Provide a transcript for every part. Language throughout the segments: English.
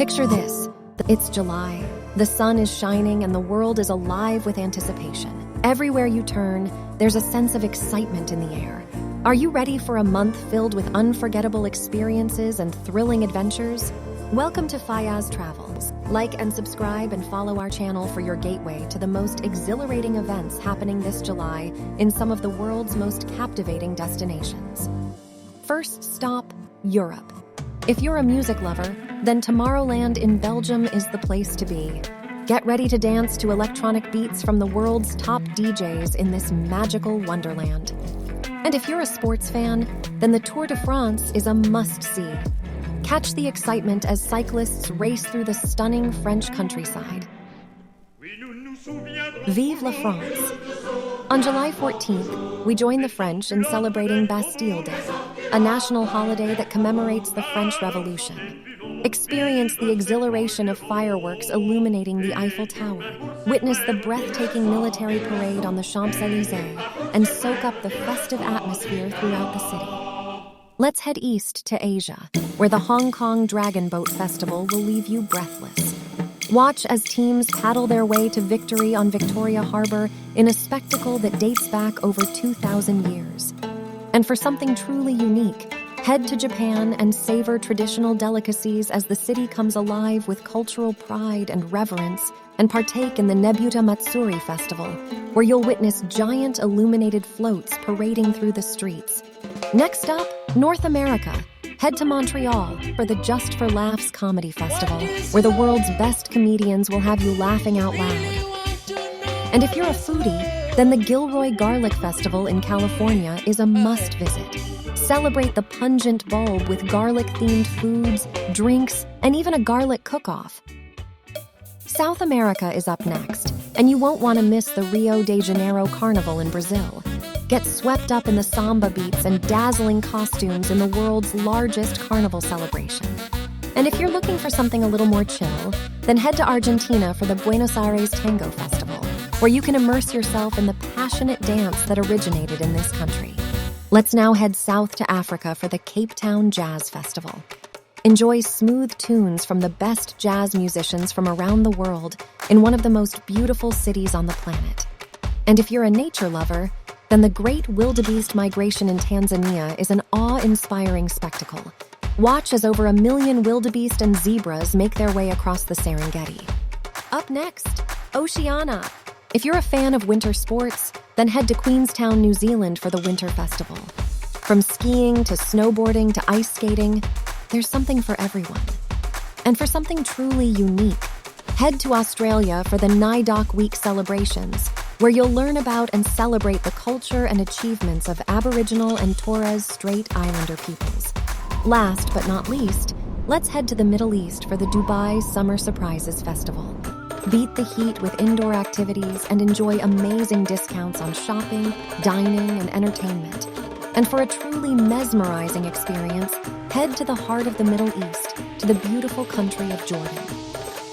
Picture this. It's July. The sun is shining and the world is alive with anticipation. Everywhere you turn, there's a sense of excitement in the air. Are you ready for a month filled with unforgettable experiences and thrilling adventures? Welcome to Fayyaz Travels. Like and subscribe and follow our channel for your gateway to the most exhilarating events happening this July in some of the world's most captivating destinations. First stop, Europe. If you're a music lover, then Tomorrowland in Belgium is the place to be. Get ready to dance to electronic beats from the world's top DJs in this magical wonderland. And if you're a sports fan, then the Tour de France is a must-see. Catch the excitement as cyclists race through the stunning French countryside. Vive la France! On July 14th, we join the French in celebrating Bastille Day, a national holiday that commemorates the French Revolution. Experience the exhilaration of fireworks illuminating the Eiffel Tower, witness the breathtaking military parade on the Champs-Élysées, and soak up the festive atmosphere throughout the city. Let's head east to Asia, where the Hong Kong Dragon Boat Festival will leave you breathless. Watch as teams paddle their way to victory on Victoria Harbor in a spectacle that dates back over 2,000 years. And for something truly unique, head to Japan and savor traditional delicacies as the city comes alive with cultural pride and reverence, and partake in the Nebuta Matsuri Festival, where you'll witness giant illuminated floats parading through the streets. Next up, North America. Head to Montreal for the Just for Laughs Comedy Festival, where the world's best comedians will have you laughing out loud. And if you're a foodie, then the Gilroy Garlic Festival in California is a must-visit. Celebrate the pungent bulb with garlic-themed foods, drinks, and even a garlic cook-off. South America is up next, and you won't want to miss the Rio de Janeiro Carnival in Brazil. Get swept up in the samba beats and dazzling costumes in the world's largest carnival celebration. And if you're looking for something a little more chill, then head to Argentina for the Buenos Aires Tango Festival, where you can immerse yourself in the passionate dance that originated in this country. Let's now head south to Africa for the Cape Town Jazz Festival. Enjoy smooth tunes from the best jazz musicians from around the world in one of the most beautiful cities on the planet. And if you're a nature lover, then the Great Wildebeest Migration in Tanzania is an awe-inspiring spectacle. Watch as over 1 million wildebeest and zebras make their way across the Serengeti. Up next, Oceania. If you're a fan of winter sports, then head to Queenstown, New Zealand for the Winter Festival. From skiing to snowboarding to ice skating, there's something for everyone. And for something truly unique, head to Australia for the Naidoc Week celebrations, where you'll learn about and celebrate the culture and achievements of Aboriginal and Torres Strait Islander peoples. Last but not least, let's head to the Middle East for the Dubai Summer Surprises Festival. Beat the heat with indoor activities and enjoy amazing discounts on shopping, dining, and entertainment. And for a truly mesmerizing experience, head to the heart of the Middle East, to the beautiful country of Jordan.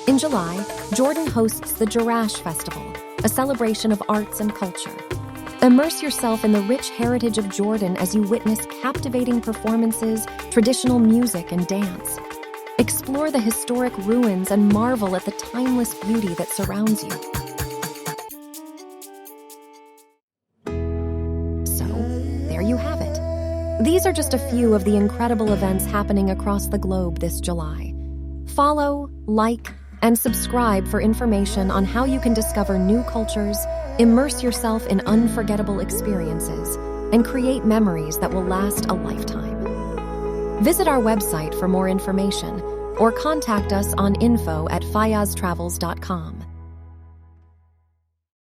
In July, Jordan hosts the Jarash Festival, a celebration of arts and culture. Immerse yourself in the rich heritage of Jordan as you witness captivating performances, traditional music, and dance. Explore the historic ruins and marvel at the timeless beauty that surrounds you. So, there you have it. These are just a few of the incredible events happening across the globe this July. Follow, like, and subscribe for information on how you can discover new cultures, immerse yourself in unforgettable experiences, and create memories that will last a lifetime. Visit our website for more information or contact us on info@fayyaztravels.com.